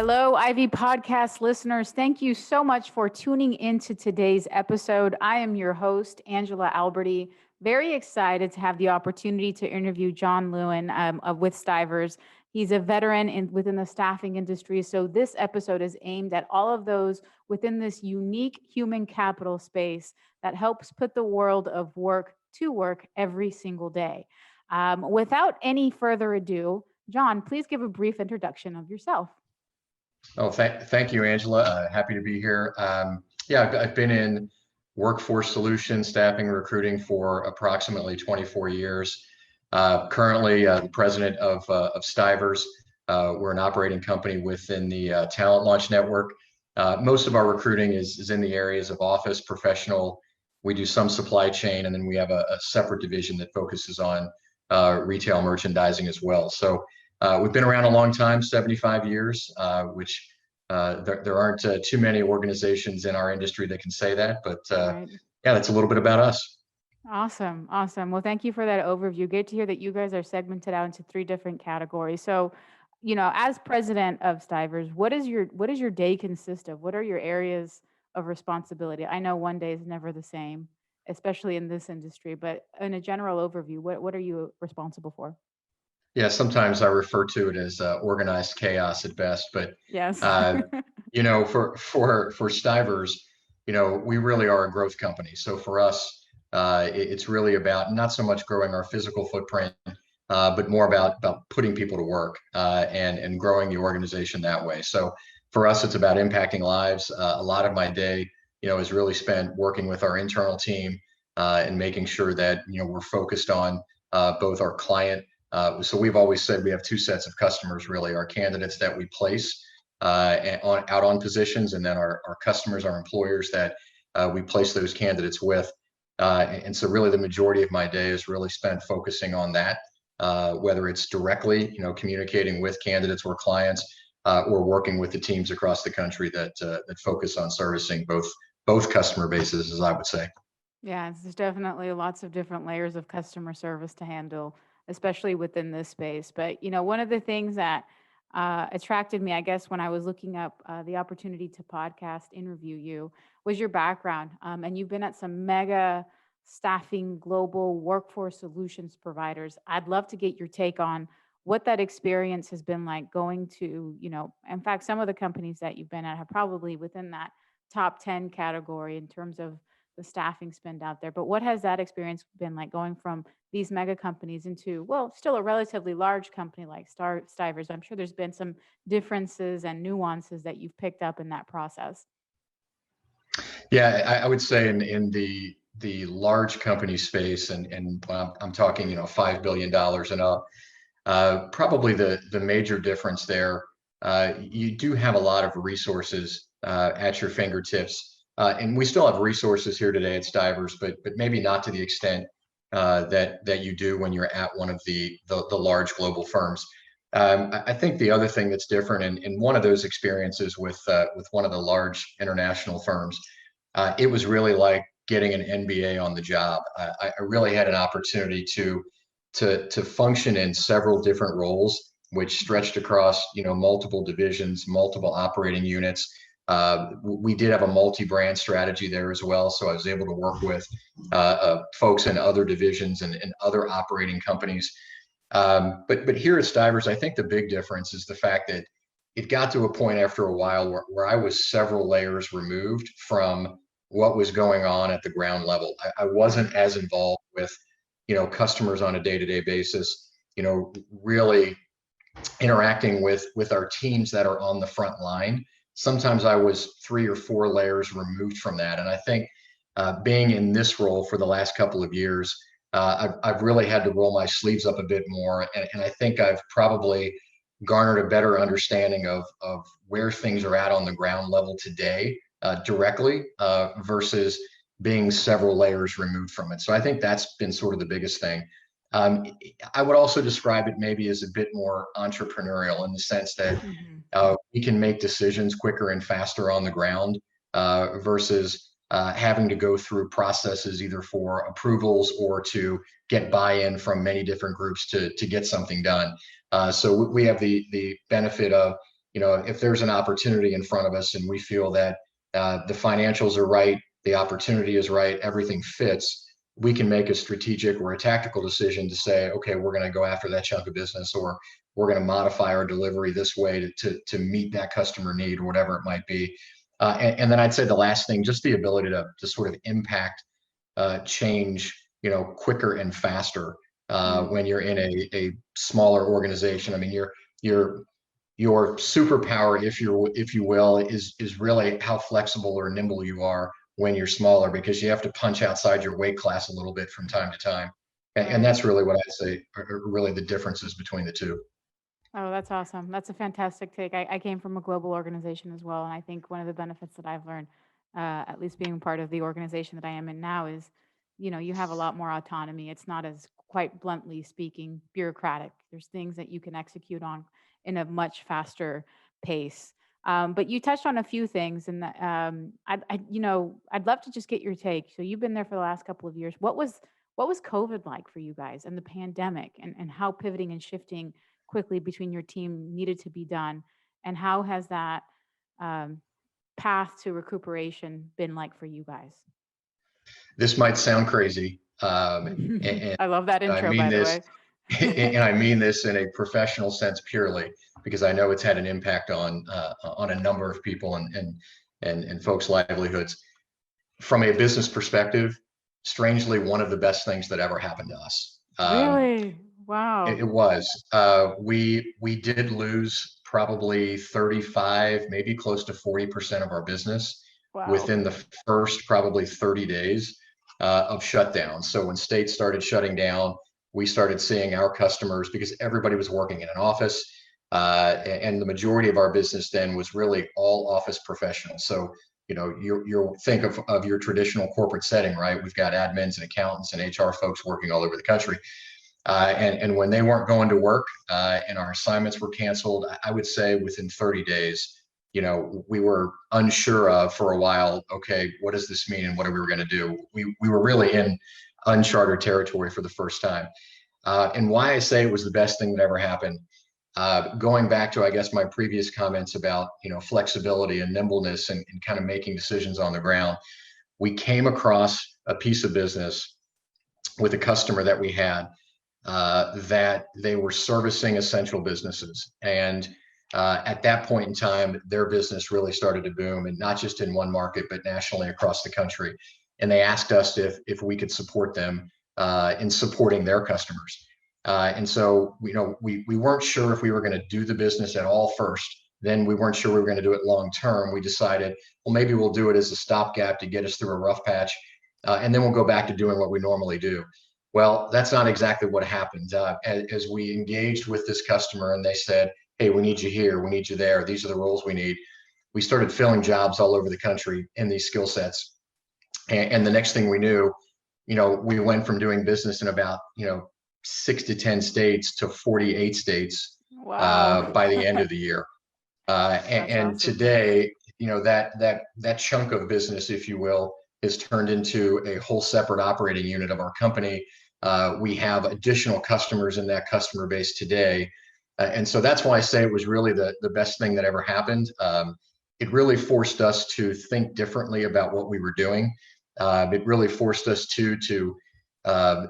Hello, Ivy Podcast listeners. Thank you so much for tuning into today's episode. I am your host, Angela Alberti. Very excited to have the opportunity to interview John Lewin with Stivers. He's a veteran within the staffing industry. So this episode is aimed at all of those within this unique human capital space that helps put the world of work to work every single day. Without any further ado, John, please give a brief introduction of yourself. Oh, thank you, Angela. Happy to be here. I've been in workforce solutions, staffing, recruiting for approximately 24 years. Currently, the president of Stivers. We're an operating company within the Talent Launch Network. Most of our recruiting is in the areas of office, professional. We do some supply chain, and then we have a separate division that focuses on retail merchandising as well. So we've been around a long time, 75 years, which there aren't too many organizations in our industry that can say that. But Right. yeah, that's a little bit about us. Awesome. Well, thank you for that overview. Great to hear that you guys are segmented out into three different categories. So, as president of Stivers, what does your day consist of? What are your areas of responsibility? I know one day is never the same, especially in this industry, but in a general overview, what are you responsible for? Yeah, sometimes I refer to it as organized chaos at best. But Yes. for Stivers, we really are a growth company. So for us, it's really about not so much growing our physical footprint, but more about putting people to work and growing the organization that way. So for us, it's about impacting lives. A lot of my day, is really spent working with our internal team and making sure that we're focused on both our client. So we've always said we have two sets of customers, really: our candidates that we place out on positions, and then our customers, our employers that we place those candidates with. And so really the majority of my day is really spent focusing on that, whether it's directly, communicating with candidates or clients, or working with the teams across the country that focus on servicing both customer bases, as I would say. Yeah, there's definitely lots of different layers of customer service to handle, especially within this space. But one of the things that attracted me, I guess, when I was looking up the opportunity to podcast interview you, was your background. And you've been at some mega staffing global workforce solutions providers. I'd love to get your take on what that experience has been like going to, in fact, some of the companies that you've been at have probably within that top 10 category in terms of the staffing spend out there. But what has that experience been like going from these mega companies into, well, still a relatively large company like Stivers? I'm sure there's been some differences and nuances that you've picked up in that process. Yeah, I would say in the large company space, and I'm talking, $5 billion and up, probably the major difference there, you do have a lot of resources at your fingertips. And we still have resources here today at Stivers, but maybe not to the extent that you do when you're at one of the large global firms. I think the other thing that's different in one of those experiences with one of the large international firms, it was really like getting an MBA on the job. I really had an opportunity to function in several different roles, which stretched across multiple divisions, multiple operating units. We did have a multi-brand strategy there as well, so I was able to work with folks in other divisions and other operating companies. But here at Stivers, I think the big difference is the fact that it got to a point after a while where I was several layers removed from what was going on at the ground level. I wasn't as involved with customers on a day-to-day basis, really interacting with our teams that are on the front line. Sometimes I was 3 or 4 layers removed from that. And I think being in this role for the last couple of years, I've really had to roll my sleeves up a bit more. And I think I've probably garnered a better understanding of where things are at on the ground level today directly versus being several layers removed from it. So I think that's been sort of the biggest thing. I would also describe it maybe as a bit more entrepreneurial in the sense that we can make decisions quicker and faster on the ground versus having to go through processes either for approvals or to get buy-in from many different groups to get something done. So we have the benefit of if there's an opportunity in front of us and we feel that the financials are right, the opportunity is right, everything fits, we can make a strategic or a tactical decision to say, okay, we're going to go after that chunk of business, or we're going to modify our delivery this way to meet that customer need, or whatever it might be. And then I'd say the last thing, just the ability to sort of impact change, quicker and faster when you're in a smaller organization. I mean, your superpower, if you will, is really how flexible or nimble you are when you're smaller, because you have to punch outside your weight class a little bit from time to time. And Right. that's really what I'd say are really the differences between the two. Oh, that's awesome. That's a fantastic take. I came from a global organization as well, and I think one of the benefits that I've learned, at least being part of the organization that I am in now, is, you have a lot more autonomy. It's not as, quite bluntly speaking, bureaucratic. There's things that you can execute on in a much faster pace. But you touched on a few things, and I'd love to just get your take. So you've been there for the last couple of years. What was COVID like for you guys, and the pandemic, and how pivoting and shifting quickly between your team needed to be done, and how has that um, path to recuperation been like for you guys? This might sound crazy, and I love that I intro, mean by the this, way. and I mean this in a professional sense purely, because I know it's had an impact on a number of people and folks' livelihoods. From a business perspective, strangely, one of the best things that ever happened to us. Really? It Wow. was. We did lose probably 35, maybe close to 40% of our business Wow. within the first probably 30 days of shutdown. So when states started shutting down, we started seeing our customers, because everybody was working in an office, and the majority of our business then was really all office professionals. So you think of your traditional corporate setting, right? We've got admins and accountants and HR folks working all over the country. And when they weren't going to work and our assignments were canceled, I would say within 30 days, we were unsure of for a while, okay, what does this mean and what are we going to do? We were really in uncharted territory for the first time. And why I say it was the best thing that ever happened, going back to, I guess, my previous comments about, flexibility and nimbleness and kind of making decisions on the ground. We came across a piece of business with a customer that we had that they were servicing essential businesses. And at that point in time, their business really started to boom, and not just in one market, but nationally across the country. And they asked us if we could support them in supporting their customers. And so, we weren't sure if we were going to do the business at all first. Then we weren't sure we were going to do it long term. We decided, well, maybe we'll do it as a stopgap to get us through a rough patch. And then we'll go back to doing what we normally do. Well, that's not exactly what happened. As we engaged with this customer and they said, hey, we need you here, we need you there, these are the roles we need, we started filling jobs all over the country in these skill sets. And the next thing we knew, we went from doing business in about, 6 to 10 states to 48 states Wow. by the end of the year. That's And awesome. today, that chunk of business, if you will, is turned into a whole separate operating unit of our company. We have additional customers in that customer base today. And so that's why I say it was really the best thing that ever happened. It really forced us to think differently about what we were doing. It really forced us uh,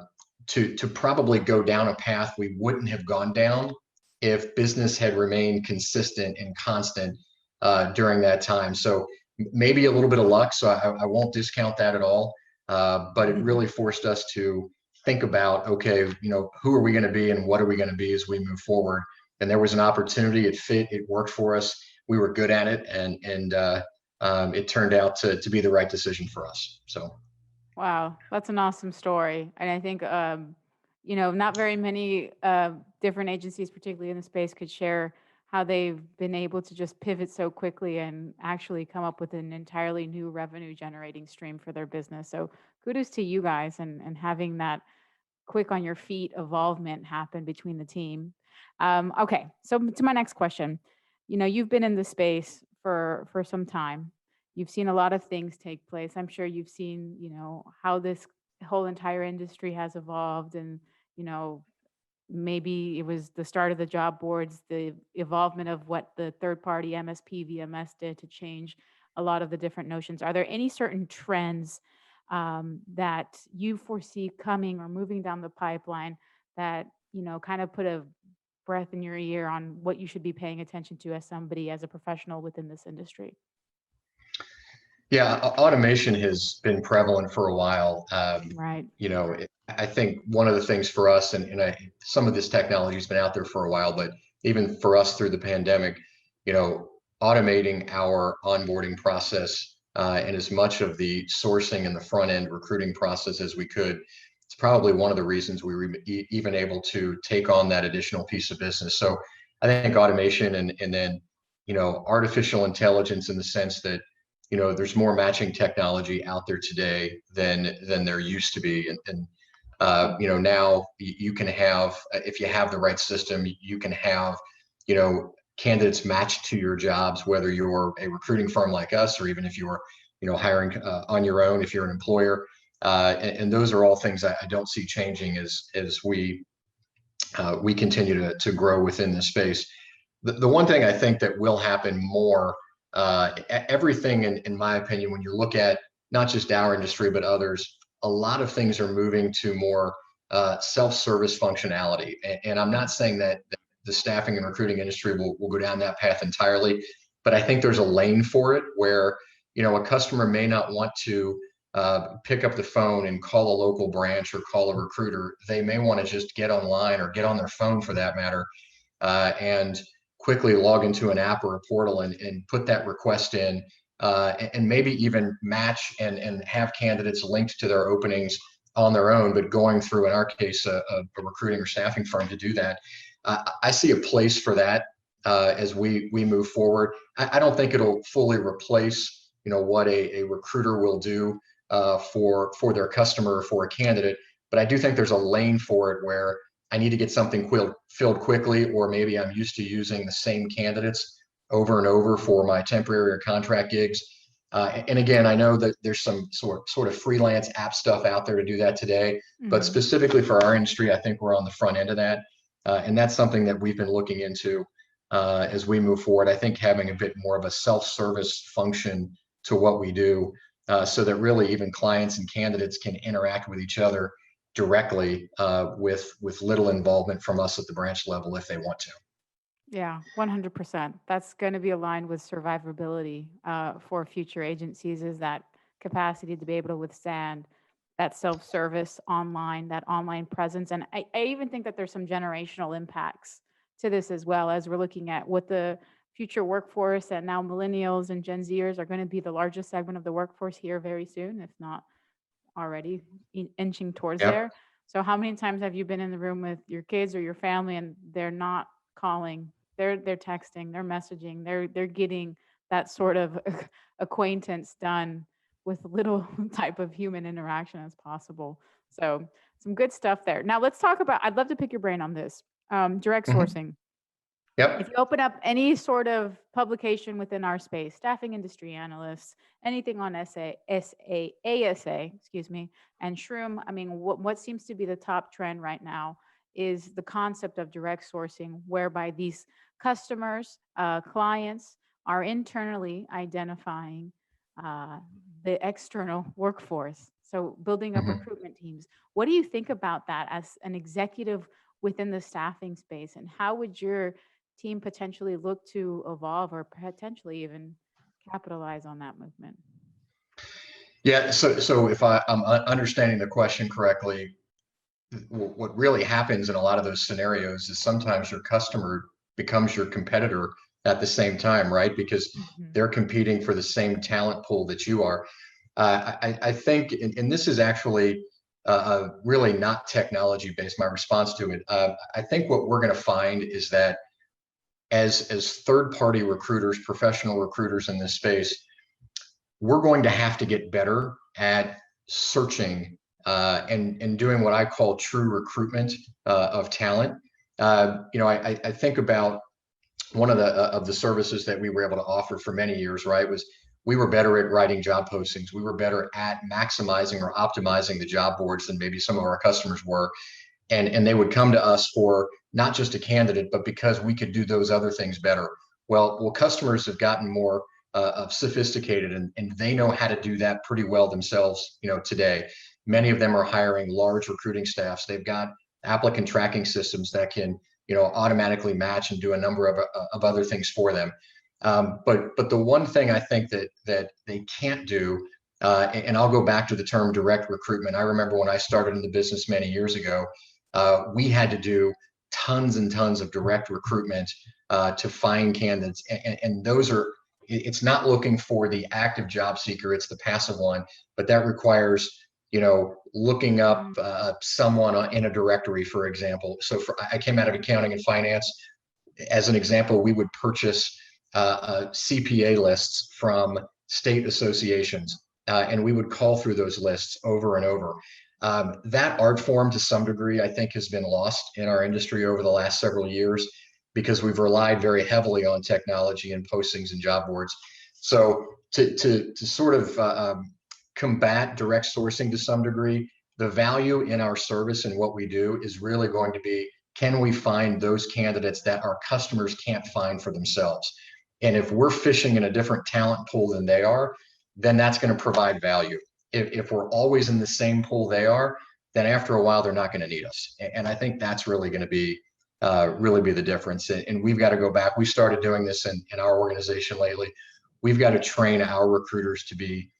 to probably go down a path we wouldn't have gone down if business had remained consistent and constant during that time. So maybe a little bit of luck. So I won't discount that at all. But it really forced us to think about, okay, who are we going to be and what are we going to be as we move forward? And there was an opportunity. It fit. It worked for us. We were good at it, and it turned out to be the right decision for us. So. Wow, that's an awesome story. And I think, not very many different agencies, particularly in the space, could share how they've been able to just pivot so quickly and actually come up with an entirely new revenue generating stream for their business. So kudos to you guys, and having that quick on your feet evolvement happen between the team. Okay, so to my next question, you've been in the space for some time. You've seen a lot of things take place. I'm sure you've seen, how this whole entire industry has evolved, and you know maybe it was the start of the job boards, the evolvement of what the third party MSP, VMS did to change a lot of the different notions. Are there any certain trends that you foresee coming or moving down the pipeline that, kind of put a breath in your ear on what you should be paying attention to as somebody, as a professional within this industry? Yeah, automation has been prevalent for a while. Right. I think one of the things for us, some of this technology has been out there for a while, but even for us through the pandemic, you know, automating our onboarding process and as much of the sourcing and the front end recruiting process as we could. It's probably one of the reasons we were even able to take on that additional piece of business. So I think automation and then, artificial intelligence in the sense that there's more matching technology out there today than there used to be, and now you can have, if you have the right system, you can have candidates matched to your jobs, whether you're a recruiting firm like us or even if you're hiring on your own, if you're an employer, and those are all things I don't see changing as we continue to grow within this space. The one thing I think that will happen more, everything in my opinion, when you look at not just our industry, but others, a lot of things are moving to more self-service functionality. And I'm not saying that the staffing and recruiting industry will go down that path entirely, but I think there's a lane for it where, a customer may not want to pick up the phone and call a local branch or call a recruiter. They may want to just get online or get on their phone for that matter, and quickly log into an app or a portal and put that request in, and maybe even match and have candidates linked to their openings on their own, but going through, in our case, a recruiting or staffing firm to do that. I see a place for that as we move forward. I don't think it'll fully replace what a recruiter will do for their customer or for a candidate, but I do think there's a lane for it where I need to get something filled quickly, or maybe I'm used to using the same candidates over and over for my temporary or contract gigs. And again, I know that there's some sort of freelance app stuff out there to do that today, but Hmm. specifically for our industry, I think we're on the front end of that. And that's something that we've been looking into as we move forward. I think having a bit more of a self-service function to what we do, so that really even clients and candidates can interact with each other directly, with little involvement from us at the branch level if they want to. Yeah, 100%. That's going to be aligned with survivability for future agencies, is that capacity to be able to withstand that self-service online, that online presence. And I even think that there's some generational impacts to this as well, as we're looking at what the future workforce, and now millennials and Gen Zers are going to be the largest segment of the workforce here very soon, if not already inching towards Yep. there. So how many times have you been in the room with your kids or your family and they're not calling, they're texting, they're messaging, they're getting that sort of acquaintance done with little type of human interaction as possible. So some good stuff there. Now let's talk about, I'd love to pick your brain on this. Direct Mhm. sourcing. If Yep. you open up any sort of publication within our space, staffing industry analysts, anything on ASA, excuse me, and Shroom, I mean, what seems to be the top trend right now is the concept of direct sourcing, whereby these customers, clients are internally identifying uh, the external workforce. So building up Mhm. recruitment teams. What do you think about that as an executive within the staffing space? And how would your team potentially look to evolve or potentially even capitalize on that movement? Yeah. So if I'm understanding the question correctly, what really happens in a lot of those scenarios is sometimes your customer becomes your competitor at the same time, right? Because Mhm. they're competing for the same talent pool that you are. I think, and this is actually really not technology based, my response to it. I think what we're going to find is that as third party recruiters, professional recruiters in this space, we're going to have to get better at searching and doing what I call true recruitment of talent. I think about one of the services that we were able to offer for many years, right, was we were better at writing job postings. We were better at maximizing or optimizing the job boards than maybe some of our customers were. and they would come to us for not just a candidate, but because we could do those other things better. Well, customers have gotten more sophisticated, and they know how to do that pretty well themselves, today. Many of them are hiring large recruiting staffs. They've got applicant tracking systems that can, automatically match and do a number of other things for them. But the one thing I think that they can't do, and I'll go back to the term direct recruitment. I remember when I started in the business many years ago, we had to do tons and tons of direct recruitment to find candidates, and those are, it's not looking for the active job seeker, it's the passive one, but that requires, looking up someone in a directory, for example. So I came out of accounting and finance. As an example, we would purchase CPA lists from state associations, and we would call through those lists over and over. That art form, to some degree, I think has been lost in our industry over the last several years, because we've relied very heavily on technology and postings and job boards. So to sort of combat direct sourcing to some degree, the value in our service and what we do is really going to be, can we find those candidates that our customers can't find for themselves? And if we're fishing in a different talent pool than they are, then that's going to provide value. If we're always in the same pool they are, then after a while, they're not going to need us. And I think that's really going to be the difference. And we've got to go back. We started doing this in our organization lately. We've got to train our recruiters to be,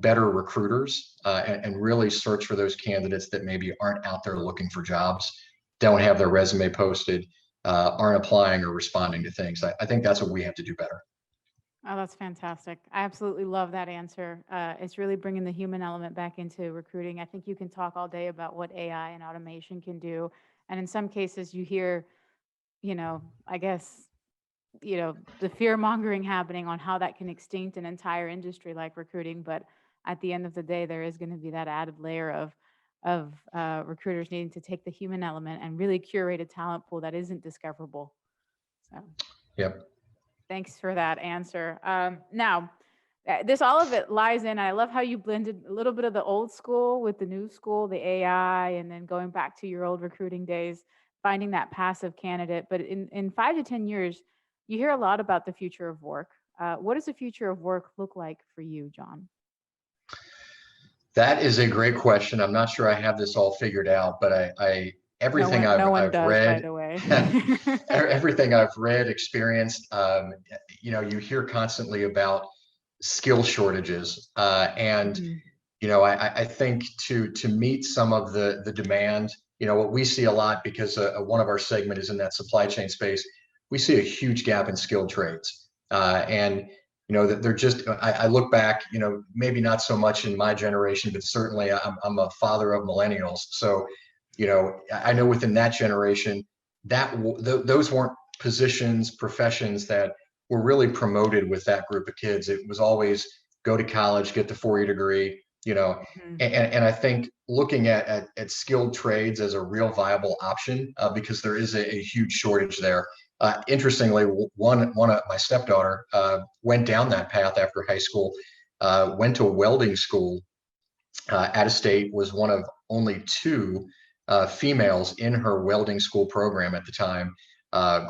better recruiters, and really search for those candidates that maybe aren't out there looking for jobs, don't have their resume posted, aren't applying or responding to things. I think that's what we have to do better. Oh, that's fantastic. I absolutely love that answer. It's really bringing the human element back into recruiting. I think you can talk all day about what AI and automation can do. And in some cases, you hear, I guess, the fear mongering happening on how that can extinct an entire industry like recruiting. But at the end of the day, there is going to be that added layer of recruiters needing to take the human element and really curate a talent pool that isn't discoverable. So, Yep. thanks for that answer. Now, this all of it lies in. I love how you blended a little bit of the old school with the new school, the AI, and then going back to your old recruiting days, finding that passive candidate. But in 5 to 10 years, you hear a lot about the future of work. What does the future of work look like for you, John? That is a great question. I'm not sure I have this all figured out, but everything No one I've does, by read, the way. everything I've read, experienced, you hear constantly about skill shortages, and Mhm. I think to meet some of the demand, what we see a lot, because one of our segment is in that supply chain space, we see a huge gap in skilled trades, and that they're just. I look back, maybe not so much in my generation, but certainly I'm a father of millennials, so I know within that generation that those weren't positions, professions that were really promoted with that group of kids. It was always go to college, get the 4-year degree, Mhm. and I think looking at skilled trades as a real viable option, because there is a huge shortage there. Interestingly, one of my stepdaughter went down that path after high school, went to welding school out of state, was one of only 2 females in her welding school program at the time,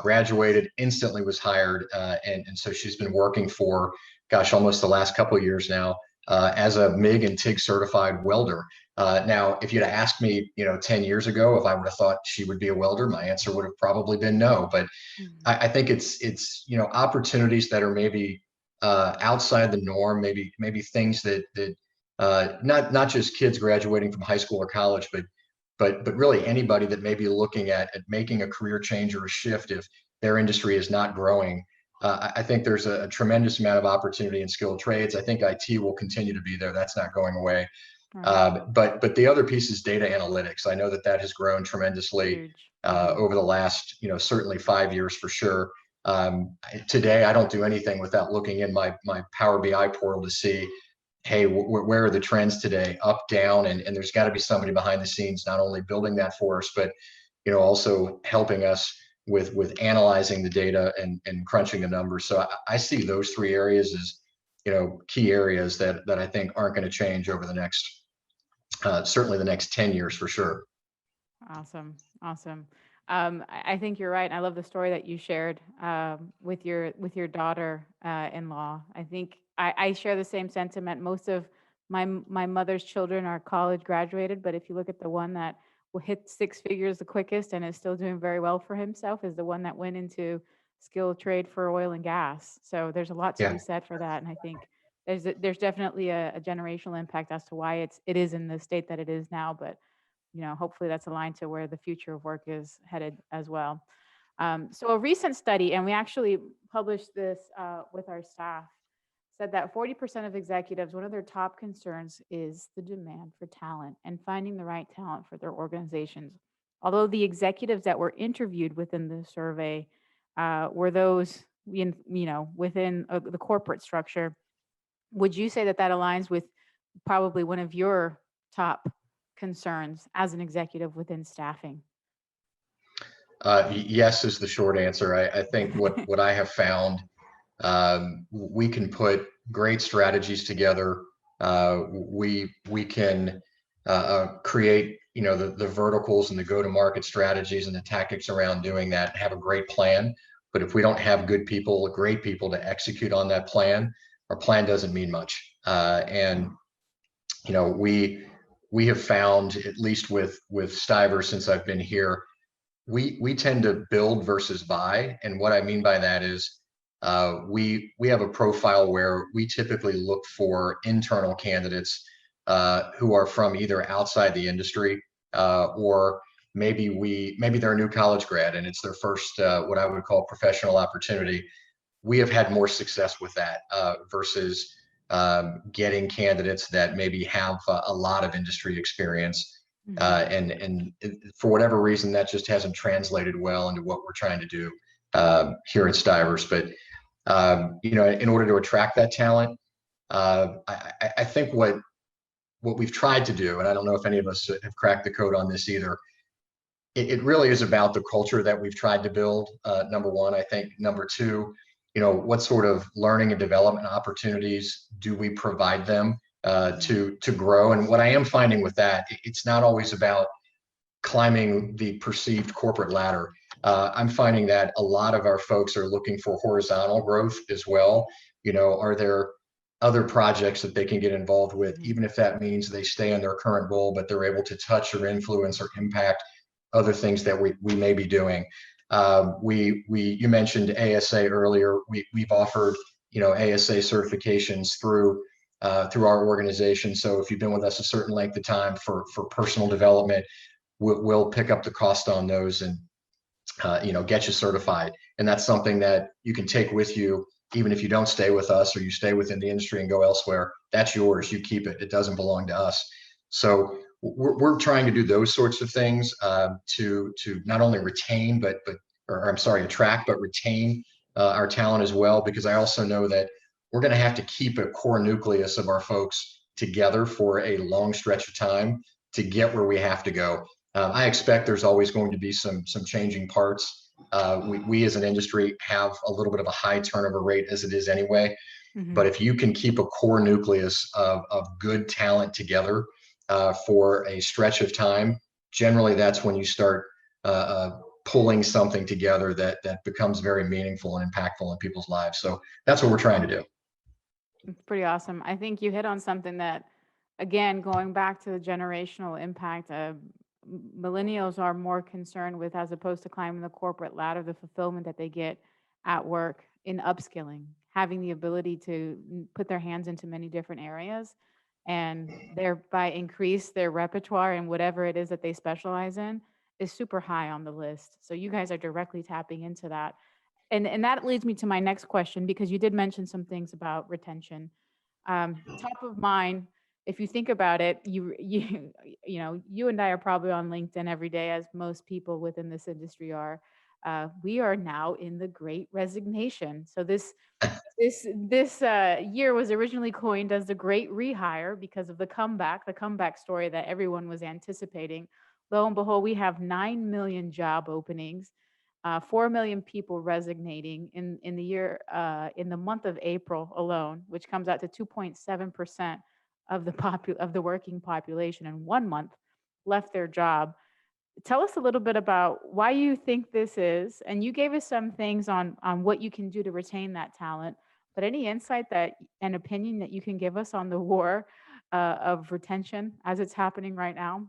graduated, instantly was hired, and so she's been working for, gosh, almost the last couple of years now, as a MIG and TIG certified welder. Now, if you'd have asked me, 10 years ago, if I would have thought she would be a welder, my answer would have probably been no. But Mhm. I think it's opportunities that are maybe outside the norm, maybe things that not just kids graduating from high school or college, but really anybody that may be looking at making a career change or a shift if their industry is not growing. I think there's a tremendous amount of opportunity in skilled trades. I think IT will continue to be there. That's not going away. Right. But the other piece is data analytics. I know that has grown tremendously Huge. Mhm. over the last, certainly 5 years for sure. Today, I don't do anything without looking in my Power BI portal to see, hey, where are the trends today, up, down, and there's got to be somebody behind the scenes not only building that for us, but also helping us with analyzing the data and crunching the numbers. So I see those 3 areas as key areas that I think aren't going to change over the next certainly the next 10 years for sure. Awesome. Awesome. I think you're right. I love the story that you shared with your daughter in law. I think I share the same sentiment. Most of my mother's children are college graduated, but if you look at the one that will hit six figures the quickest and is still doing very well for himself, is the one that went into skilled trade for oil and gas. So there's a lot to be Yeah. said for that, and I think there's definitely a generational impact as to why it is in the state that it is now, but hopefully that's aligned to where the future of work is headed as well. So a recent study, and we actually published this with our staff, said that 40% of executives, one of their top concerns is the demand for talent and finding the right talent for their organizations. Although the executives that were interviewed within the survey were those within the corporate structure, would you say that that aligns with probably one of your top concerns as an executive within staffing? Yes is the short answer. I think what I have found, we can put great strategies together. We can create the verticals and the go-to-market strategies and the tactics around doing that. Have a great plan, but if we don't have good people, great people to execute on that plan, our plan doesn't mean much. And we have found, at least with Stivers since I've been here, we tend to build versus buy, and what I mean by that is we have a profile where we typically look for internal candidates who are from either outside the industry or maybe they're a new college grad and it's their first what I would call professional opportunity. We have had more success with that versus getting candidates that maybe have a lot of industry experience. Mhm. And for whatever reason, that just hasn't translated well into what we're trying to do here at Stivers. But in order to attract that talent, I think what we've tried to do, and I don't know if any of us have cracked the code on this either. It really is about the culture that we've tried to build. Number one, I think. Number two, what sort of learning and development opportunities do we provide them Mhm. to grow? And what I am finding with that, it's not always about climbing the perceived corporate ladder. I'm finding that a lot of our folks are looking for horizontal growth as well. Are there other projects that they can get involved with, Mhm. even if that means they stay in their current role, but they're able to touch or influence or impact other things that we may be doing. You mentioned ASA earlier. We've offered ASA certifications through our organization. So if you've been with us a certain length of time for personal development, we'll pick up the cost on those and get you certified. And that's something that you can take with you, even if you don't stay with us or you stay within the industry and go elsewhere. That's yours. You keep it. It doesn't belong to us. So we're trying to do those sorts of things to not only retain or I'm sorry, attract but retain our talent as well, because I also know that we're going to have to keep a core nucleus of our folks together for a long stretch of time to get where we have to go. I expect there's always going to be some changing parts. We as an industry have a little bit of a high turnover rate as it is anyway. But Mhm. if you can keep a core nucleus of good talent together for a stretch of time, generally that's when you start pulling something together that becomes very meaningful and impactful in people's lives. So that's what we're trying to do. It's pretty awesome. I think you hit on something that, again, going back to the generational impact, millennials are more concerned with, as opposed to climbing the corporate ladder, the fulfillment that they get at work in upskilling, having the ability to put their hands into many different areas and thereby increase their repertoire in whatever it is that they specialize in is super high on the list. So you guys are directly tapping into that. And that leads me to my next question, because you did mention some things about retention. Top of mind, if you think about it, you and I are probably on LinkedIn every day, as most people within this industry are. We are now in the Great Resignation. So this year was originally coined as the Great Rehire because of the comeback story that everyone was anticipating. Lo and behold, we have 9 million job openings, 4 million people resignating in in the month of April alone, which comes out to 2.7% of the working population in 1 month left their job. Tell us a little bit about why you think this is, and you gave us some things on what you can do to retain that talent. But any insight that an opinion that you can give us on the war of retention as it's happening right now?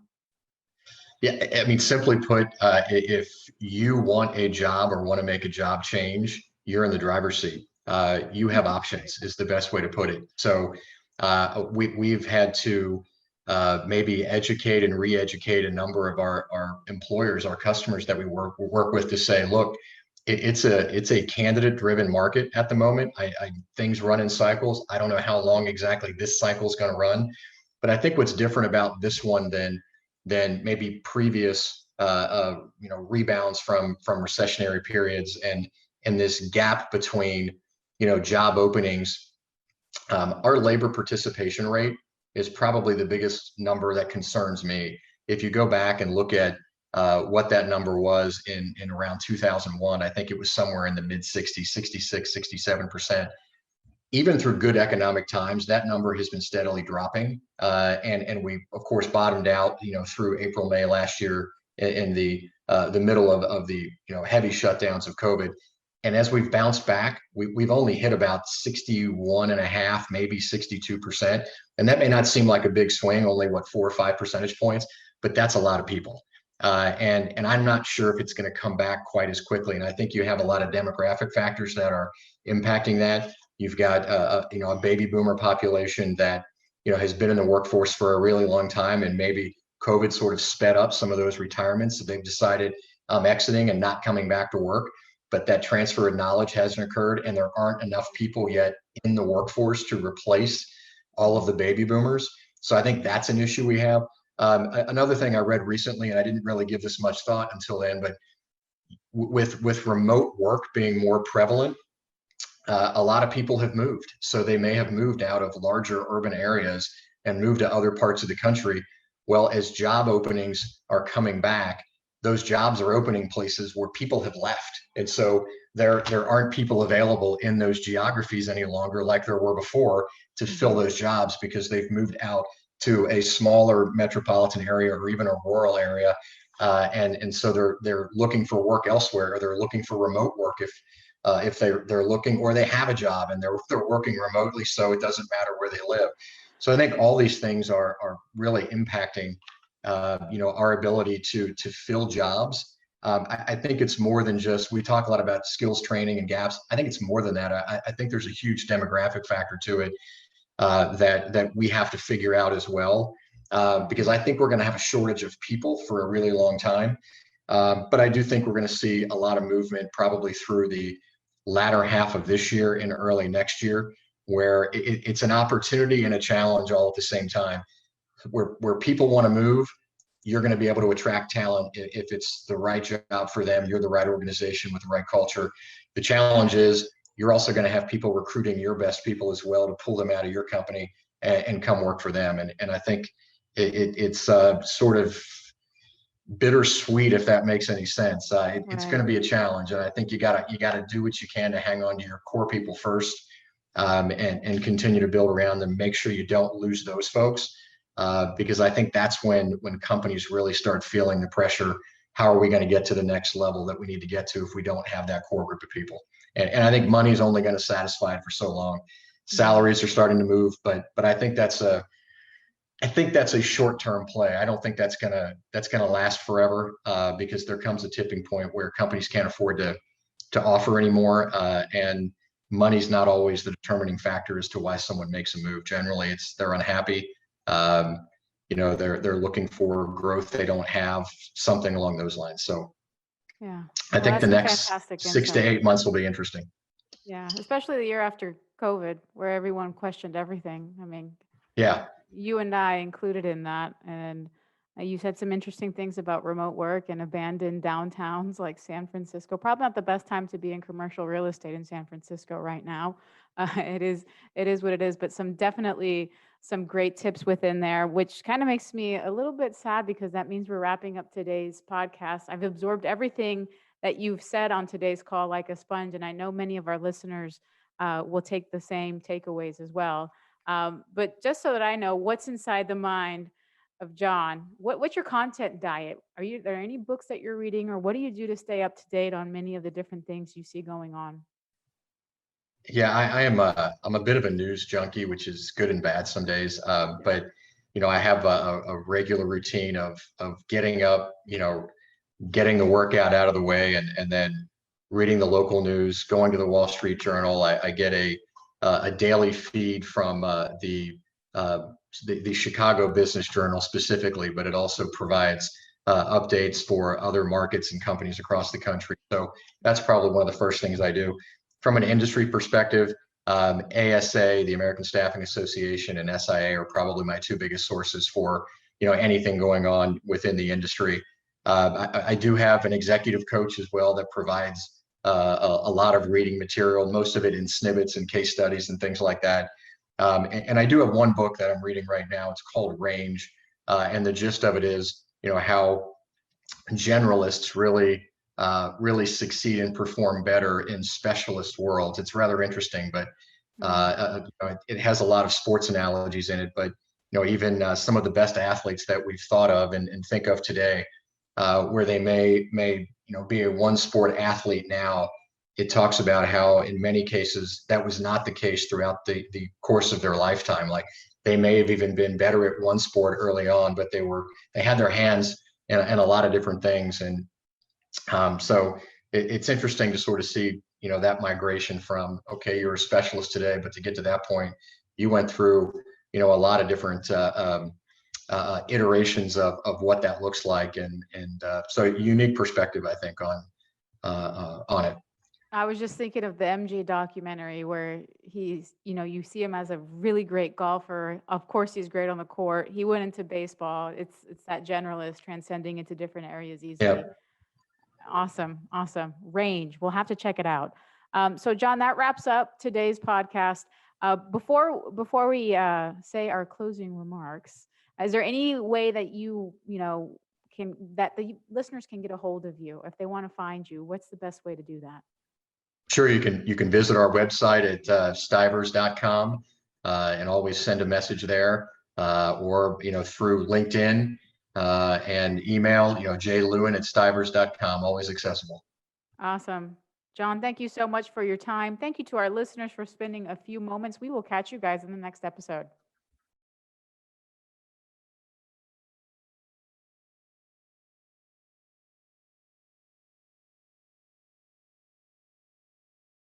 Yeah, I mean, simply put, if you want a job or want to make a job change, you're in the driver's seat. You have options, is the best way to put it. So we've had to maybe educate and re-educate a number of our employers, our customers that we work with to say, look, it's a candidate-driven market at the moment. Things run in cycles. I don't know how long exactly this cycle is going to run, but I think what's different about this one than maybe previous rebounds from recessionary periods and this gap between job openings. Our labor participation rate is probably the biggest number that concerns me. If you go back and look at what that number was in around 2001, I think it was somewhere in the mid 60s, 66, 67%. Even through good economic times, that number has been steadily dropping. And we, of course, bottomed out, through April, May last year in the middle of the, heavy shutdowns of COVID. And as we've bounced back, we've only hit about 61 and a half, maybe 62%. And that may not seem like a big swing, only 4 or 5 percentage points, but that's a lot of people. And I'm not sure if it's going to come back quite as quickly. And I think you have a lot of demographic factors that are impacting that. You've got a baby boomer population that has been in the workforce for a really long time, and maybe COVID sort of sped up some of those retirements. So they've decided exiting and not coming back to work. But that transfer of knowledge hasn't occurred, and there aren't enough people yet in the workforce to replace all of the baby boomers. So I think that's an issue we have. Another thing I read recently, and I didn't really give this much thought until then, but with remote work being more prevalent, a lot of people have moved. So they may have moved out of larger urban areas and moved to other parts of the country. Well, as job openings are coming back, those jobs are opening places where people have left. And so there aren't people available in those geographies any longer like there were before to fill those jobs because they've moved out to a smaller metropolitan area or even a rural area. And so they're looking for work elsewhere, or they're looking for remote work if they're looking, or they have a job and they're working remotely, so it doesn't matter where they live. So I think all these things are really impacting our ability to fill jobs. I think it's more than just, we talk a lot about skills training and gaps. I think it's more than that. I think there's a huge demographic factor to it that we have to figure out as well, because I think we're going to have a shortage of people for a really long time. But I do think we're going to see a lot of movement probably through the latter half of this year and early next year, where it's an opportunity and a challenge all at the same time. Where people want to move, you're going to be able to attract talent if it's the right job for them. You're the right organization with the right culture. The challenge is you're also going to have people recruiting your best people as well to pull them out of your company and come work for them. And I think it's sort of bittersweet, if that makes any sense. It's going to be a challenge, and I think you gotta do what you can to hang on to your core people first, and continue to build around them. Make sure you don't lose those folks, because I think that's when companies really start feeling the pressure. How are we going to get to the next level that we need to get to if we don't have that core group of people? And I think money is only going to satisfy it for so long. Salaries are starting to move, but I think that's a short-term play. I don't think that's gonna last forever, because there comes a tipping point where companies can't afford to offer anymore, and money's not always the determining factor as to why someone makes a move. Generally, it's they're unhappy. They're looking for growth they don't have, something along those lines. So Yeah. I Well, think that's the some next fantastic 6 to 8 months will be interesting. Yeah, especially the year after COVID, where everyone questioned everything. I mean, Yeah. you and I included in that. And you said some interesting things about remote work and abandoned downtowns like San Francisco. Probably not the best time to be in commercial real estate in San Francisco right now. It is what it is, but definitely some great tips within there, which kind of makes me a little bit sad because that means we're wrapping up today's podcast. I've absorbed everything that you've said on today's call like a sponge, and I know many of our listeners will take the same takeaways as well. But just so that I know what's inside the mind of John, what's your content diet? Are there any books that you're reading, or what do you do to stay up to date on many of the different things you see going on? Yeah, I am I'm a bit of a news junkie, which is good and bad some days. But I have a regular routine of getting up, getting the workout out of the way, and then reading the local news, going to the Wall Street Journal. I get a daily feed from uh, the Chicago Business Journal specifically, but it also provides updates for other markets and companies across the country. So that's probably one of the first things I do. From an industry perspective, ASA, the American Staffing Association, and SIA are probably my two biggest sources for anything going on within the industry. I do have an executive coach as well that provides a lot of reading material, most of it in snippets and case studies and things like that. And I do have one book that I'm reading right now. It's called Range, and the gist of it is, how generalists really succeed and perform better in specialist worlds. It's rather interesting, but it has a lot of sports analogies in it. But even some of the best athletes that we've thought of and think of today, where they may be a one sport athlete now, it talks about how in many cases that was not the case throughout the course of their lifetime. Like they may have even been better at one sport early on, but they had their hands in a lot of different things. And so it's interesting to sort of see, that migration from, okay, you're a specialist today, but to get to that point, you went through, a lot of different iterations of what that looks like. And so unique perspective, I think, on it. I was just thinking of the MJ documentary where you see him as a really great golfer. Of course, he's great on the court. He went into baseball. It's that generalist transcending into different areas Yeah. easily. Awesome, awesome. Range. We'll have to check it out. So, John, that wraps up today's podcast. Before we say our closing remarks, is there any way that that the listeners can get a hold of you if they want to find you? What's the best way to do that? Sure, you can visit our website at stivers.com and always send a message there, or through LinkedIn and email, jlewin@stivers.com, always accessible. Awesome. John, thank you so much for your time. Thank you to our listeners for spending a few moments. We will catch you guys in the next episode.